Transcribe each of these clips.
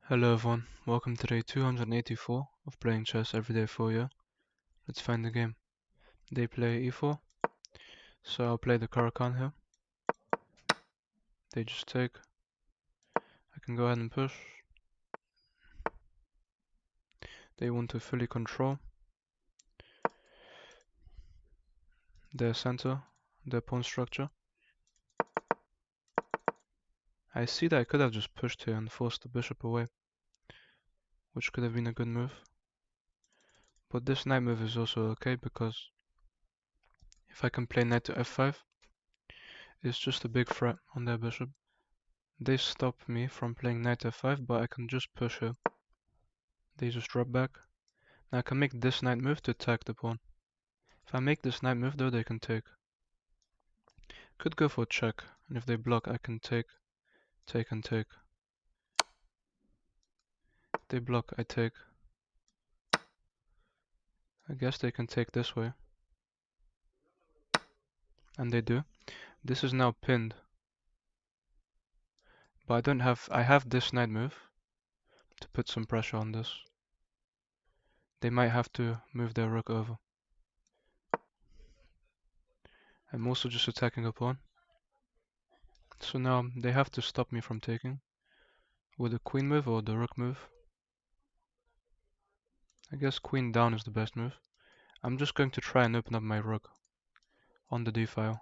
Hello everyone, welcome to day 284 of playing chess every day for you. Let's find the game. They play e4, so I'll play the Caro-Kann here. They just take. I can go ahead and push. They want to fully control their center, their pawn structure. I see that I could have just pushed here and forced the bishop away, which could have been a good move. But this knight move is also okay because if I can play knight to f5, it's just a big threat on their bishop. They stop me from playing knight f5, but I can just push here. They just drop back. Now I can make this knight move to attack the pawn. If I make this knight move though, they can take. Could go for check, and if they block, I can take, and take. If they block, I take. I guess they can take this way. And they do. This is now pinned. But I have this knight move to put some pressure on this. They might have to move their rook over. I'm also just attacking a pawn. So now they have to stop me from taking with the queen move or the rook move. I guess queen down is the best move. I'm just going to try and open up my rook on the d-file.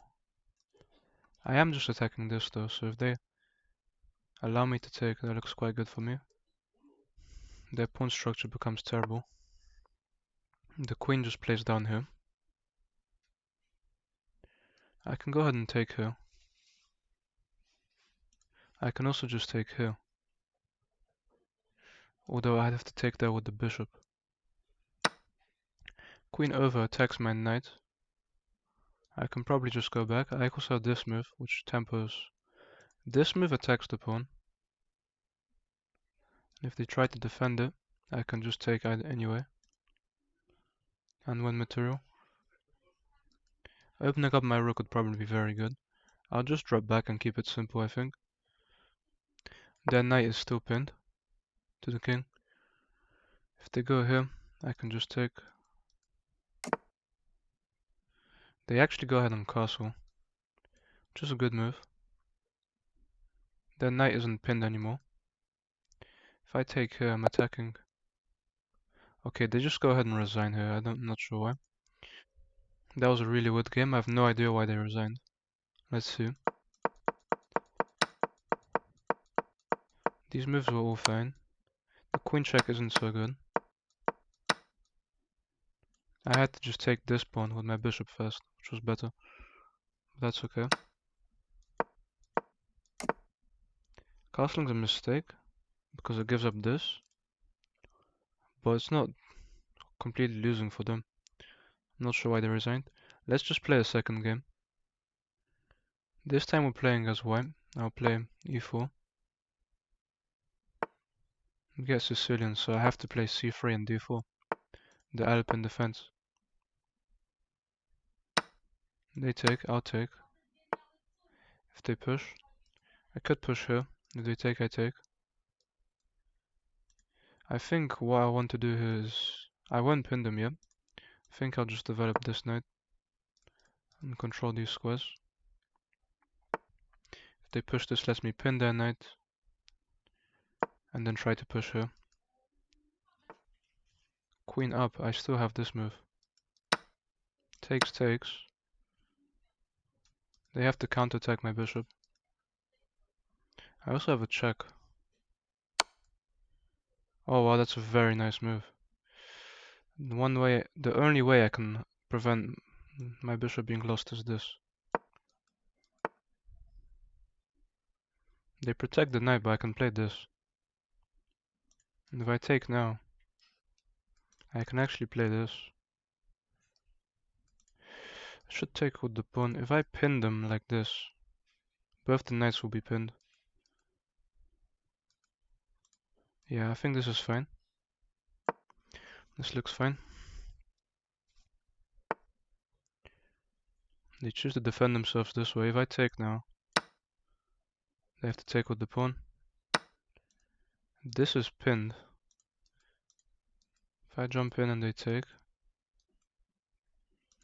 I am just attacking this though, so if they allow me to take, that looks quite good for me. Their pawn structure becomes terrible. The queen just plays down here. I can go ahead and take here. I can also just take here. Although I'd have to take there with the bishop. Queen over attacks my knight. I can probably just go back. I also have this move, which tempos. This move attacks the pawn. And if they try to defend it, I can just take it anyway. And win material. Opening up my rook would probably be very good. I'll just drop back and keep it simple, I think. Their knight is still pinned to the king. If they go here, I can just take. They actually go ahead and castle, which is a good move. Their knight isn't pinned anymore. If I take here, I'm attacking. Okay, they just go ahead and resign here. I'm not sure why. That was a really weird game. I have no idea why they resigned. Let's see. These moves were all fine. The queen check isn't so good. I had to just take this pawn with my bishop first, which was better. But that's okay. Castling's a mistake, because it gives up this. But it's not completely losing for them. I'm not sure why they resigned. Let's just play a second game. This time we're playing as white. I'll play e4. We get Sicilian, so I have to play c3 and d4. The Alpine defense. They take, I'll take. If they push, I could push here. If they take, I take. I think what I want to do here is, I won't pin them yet. I think I'll just develop this knight and control these squares. If they push, this lets me pin their knight and then try to push here. Queen up, I still have this move. Takes, takes. They have to counterattack my bishop. I also have a check. Oh wow, that's a very nice move. The only way I can prevent my bishop being lost is this. They protect the knight, but I can play this. And if I take now, I can actually play this. I should take with the pawn. If I pin them like this, both the knights will be pinned. Yeah, I think this is fine. This looks fine. They choose to defend themselves this way. If I take now, they have to take with the pawn. This is pinned. If I jump in and they take,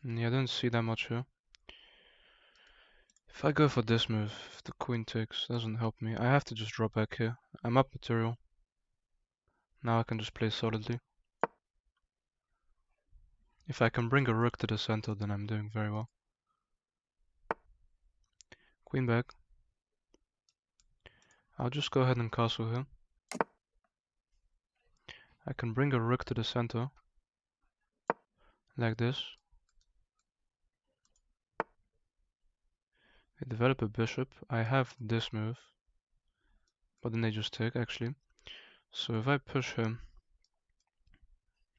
yeah, I didn't see that much here. If I go for this move, if the queen takes, doesn't help me. I have to just drop back here. I'm up material. Now I can just play solidly. If I can bring a rook to the center, then I'm doing very well. Queen back. I'll just go ahead and castle here. I can bring a rook to the center. Like this. They develop a bishop. I have this move. But then they just take, actually. So if I push him,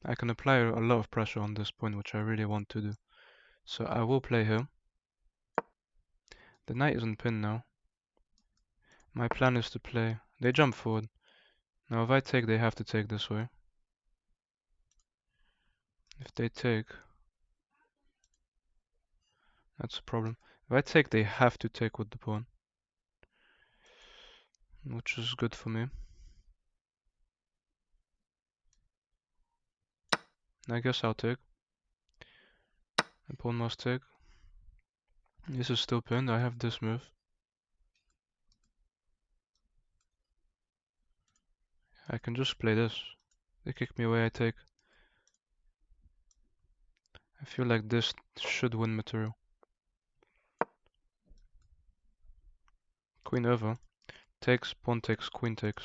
I can apply a lot of pressure on this point, which I really want to do. So I will play here. The knight isn't pinned now. My plan is to play... They jump forward. Now if I take, they have to take this way. If they take... That's a problem. If I take, they have to take with the pawn. Which is good for me. I guess I'll take. The pawn must take. This is still pinned. I have this move. I can just play this. They kick me away, I take. I feel like this should win material. Queen over. Takes, pawn takes, queen takes.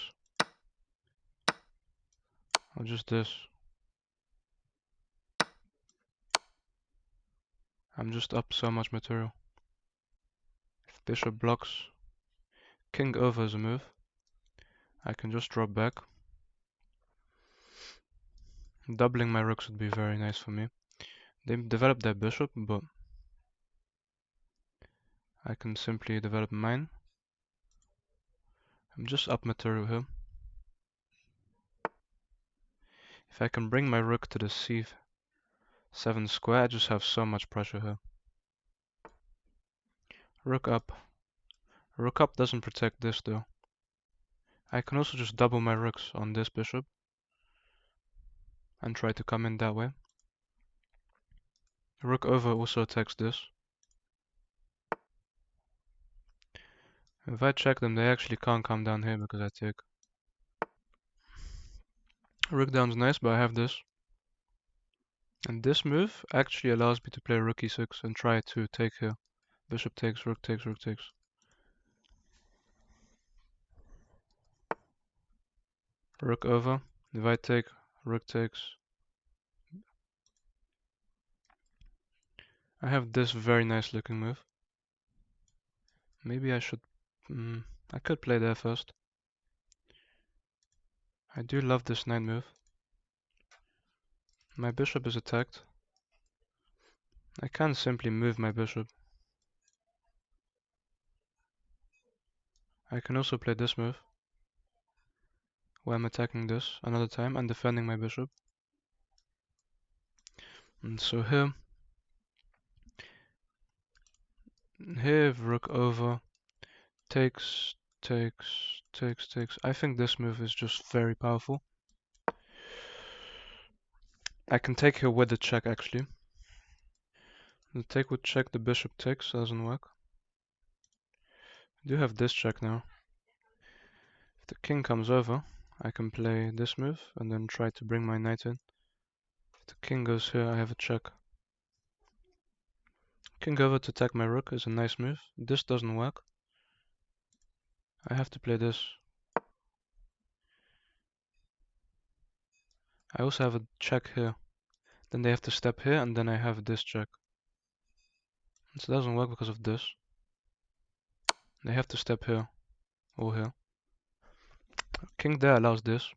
Or just this. I'm just up so much material. If bishop blocks, king over is a move. I can just drop back. Doubling my rooks would be very nice for me. They develop their bishop, but I can simply develop mine. I'm just up material here. If I can bring my rook to the c7 square, I just have so much pressure here. Rook up. Rook up doesn't protect this though. I can also just double my rooks on this bishop and try to come in that way. Rook over also attacks this. If I check them, they actually can't come down here because I take. Rook down's nice, but I have this. And this move actually allows me to play rook e6 and try to take here. Bishop takes, rook takes, rook takes. Rook over. If I take, rook takes. I have this very nice looking move. Maybe I should... I could play there first. I do love this knight move. My bishop is attacked. I can simply move my bishop. I can also play this move, where I'm attacking this another time and defending my bishop. And so here rook over, takes, takes, takes, takes. I think this move is just very powerful. I can take here with the check actually. The take with check, the bishop takes, doesn't work. I do have this check now. If the king comes over, I can play this move and then try to bring my knight in. If the king goes here, I have a check. King over to attack my rook is a nice move. This doesn't work. I have to play this. I also have a check here. Then they have to step here and then I have this check. This doesn't work because of this. They have to step here or here. King there allows this.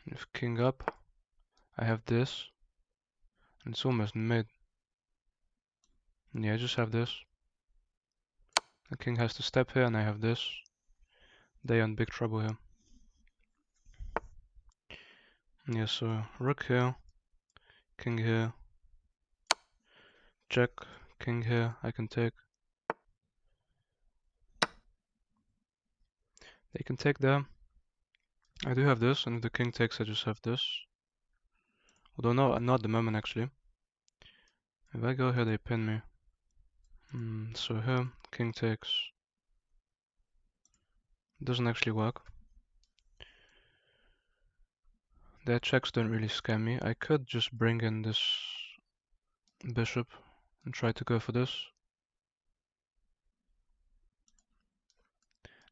If king up, I have this. And it's almost mid. Yeah, I just have this. The king has to step here and I have this. They are in big trouble here. Yeah, so rook here, king here, check, king here, I can take. They can take there. I do have this, and if the king takes, I just have this. Although no, not at the moment actually. If I go here, they pin me. So here, king takes. Doesn't actually work. Their checks don't really scare me. I could just bring in this bishop and try to go for this.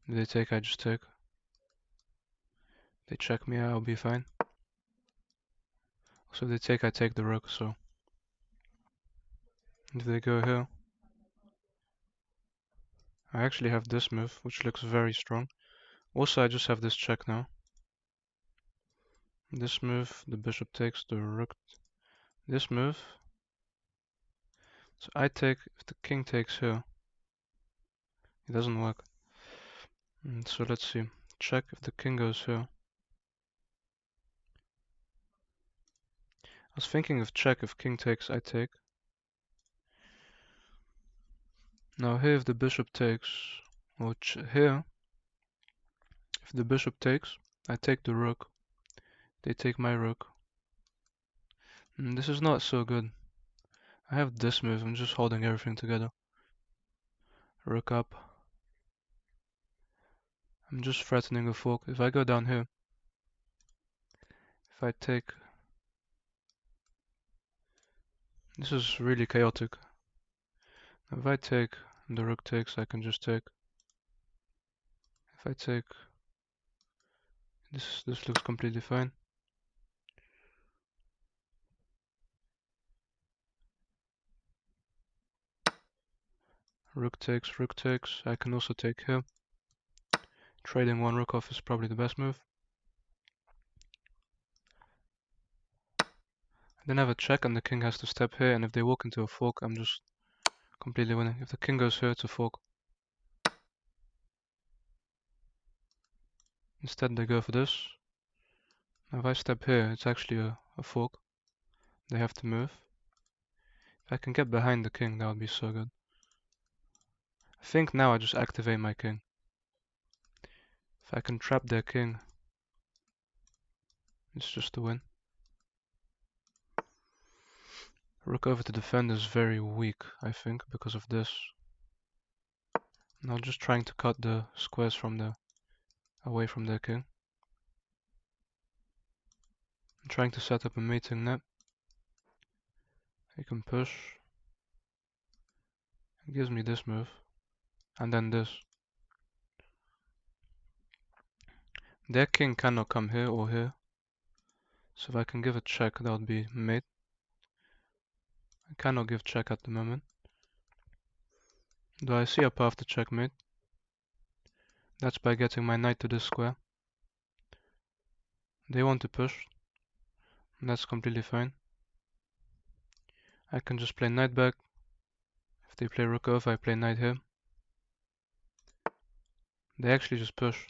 If they take, I just take. They check me, I'll be fine. So if they take, I take the rook, so. If they go here, I actually have this move, which looks very strong. Also, I just have this check now. This move, the bishop takes, the rook. This move. So I take, if the king takes here, it doesn't work. So let's see. Check if the king goes here. I was thinking of check if king takes, I take. Now here if the bishop takes, or here, if the bishop takes, I take the rook. They take my rook. This is not so good. I have this move, I'm just holding everything together. Rook up. I'm just threatening a fork. If I go down here, if I take... This is really chaotic. If I take, and the rook takes, I can just take. If I take... This looks completely fine. Rook takes, I can also take here. Trading one rook off is probably the best move. I then have a check and the king has to step here, and if they walk into a fork, I'm just completely winning. If the king goes here, it's a fork. Instead they go for this. Now if I step here, it's actually a fork. They have to move. If I can get behind the king, that would be so good. I think now I just activate my king. If I can trap their king, it's just a win. Rook over to defend is very weak, I think, because of this. Now just trying to cut the squares from away from their king. I'm trying to set up a mating net. He can push. It gives me this move. And then this. Their king cannot come here or here. So if I can give a check, that would be mate. I cannot give check at the moment. Do I see a path to checkmate? That's by getting my knight to this square. They want to push. That's completely fine. I can just play knight back. If they play rook over, I play knight here. They actually just push.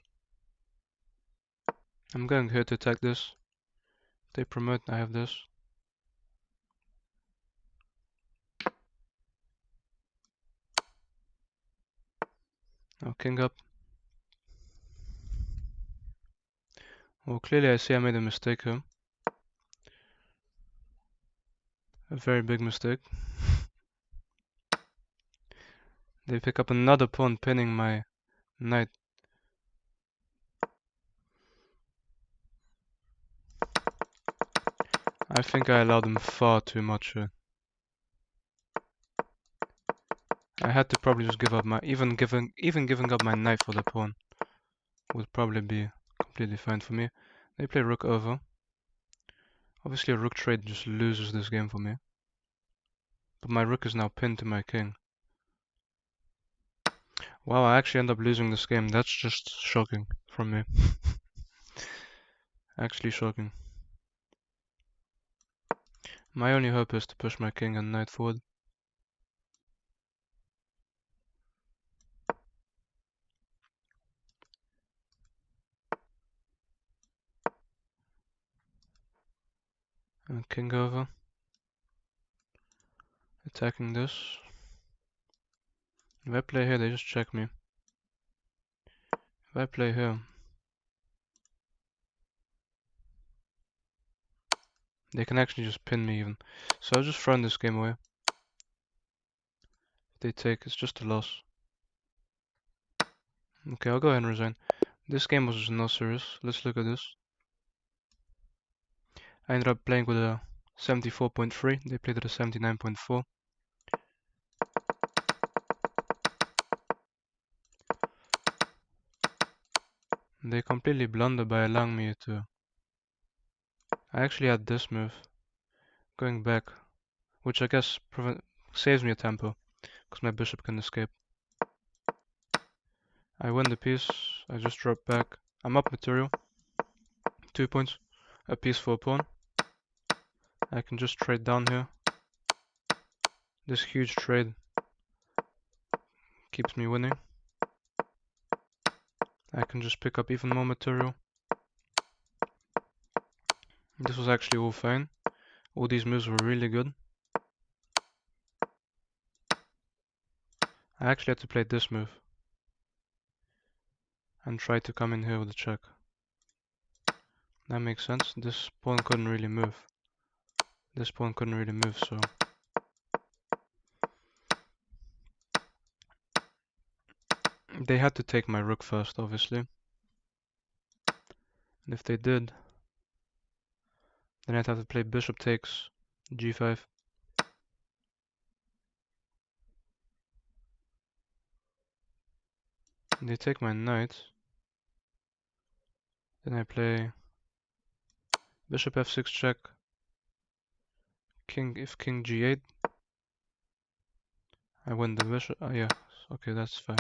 I'm going here to attack this. If they promote, I have this. Now king up. Well, clearly I see I made a mistake here. A very big mistake. They pick up another pawn pinning my knight. I think I allowed them far too much here. I had to probably just give up my even giving up my knight for the pawn would probably be completely fine for me. They play rook over. Obviously a rook trade just loses this game for me. But my rook is now pinned to my king. Wow, I actually end up losing this game. That's just shocking from me. Actually shocking. My only hope is to push my king and knight forward. And king over. Attacking this. If I play here, they just check me. If I play here, they can actually just pin me even. So I'll just throw this game away. If they take, it's just a loss. Okay, I'll go ahead and resign. This game was just not serious. Let's look at this. I ended up playing with a 74.3. They played at a 79.4. They completely blundered by allowing me to... I actually had this move, going back, which I guess saves me a tempo, because my bishop can escape. I win the piece, I just drop back. I'm up material. 2 points. A piece for a pawn. I can just trade down here. This huge trade keeps me winning. I can just pick up even more material. This was actually all fine. All these moves were really good. I actually had to play this move and try to come in here with a check. That makes sense. This pawn couldn't really move. This pawn couldn't really move, so... They had to take my rook first, obviously. And if they did, then I'd have to play bishop takes g5. They take my knight. Then I play bishop f6 check. King g8. I win the bishop. Yeah, okay, that's fine.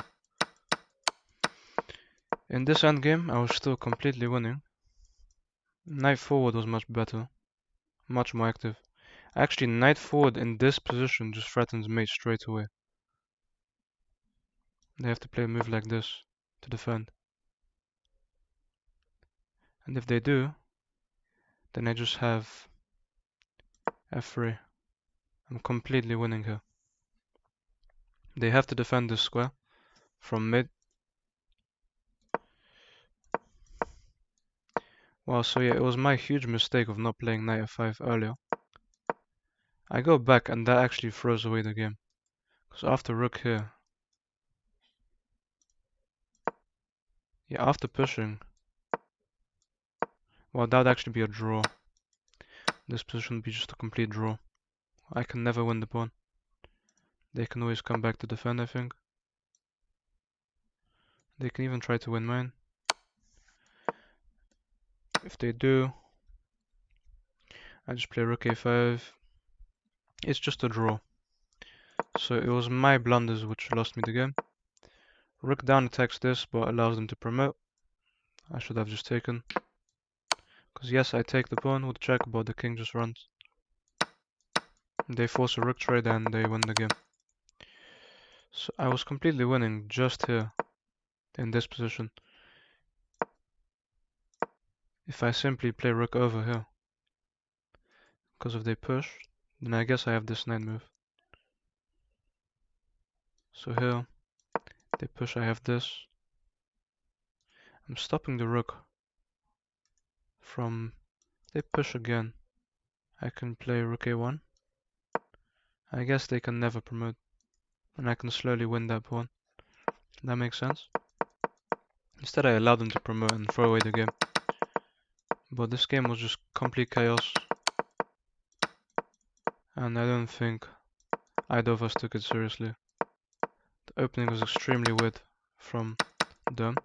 In this endgame, I was still completely winning. Knight forward was much better, much more active. Actually, knight forward in this position just threatens mate straight away. They have to play a move like this to defend. And if they do, then I just have f3. I'm completely winning here. They have to defend this square from mid. Well, so yeah, it was my huge mistake of not playing knight f5 earlier. I go back and that actually throws away the game. Because after rook here, yeah, after pushing, well, that would actually be a draw. This position would be just a complete draw. I can never win the pawn. They can always come back to defend, I think. They can even try to win mine. If they do, I just play rook a5. It's just a draw. So it was my blunders which lost me the game. Rook down attacks this, but allows them to promote. I should have just taken. Because yes, I take the pawn with check, but the king just runs. They force a rook trade and they win the game. So I was completely winning just here, in this position. If I simply play rook over here. Because if they push, then I guess I have this knight move. So here, they push, I have this. I'm stopping the rook from... They push again. I can play rook a1. I guess they can never promote. And I can slowly win that pawn. That makes sense. Instead I allowed them to promote and throw away the game. But this game was just complete chaos. And I don't think either of us took it seriously. The opening was extremely weird from them.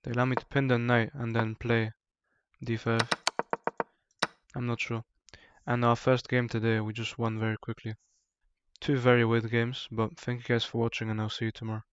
They allow me to pin the knight and then play d5. I'm not sure. And our first game today, we just won very quickly. Two very weird games, but thank you guys for watching and I'll see you tomorrow.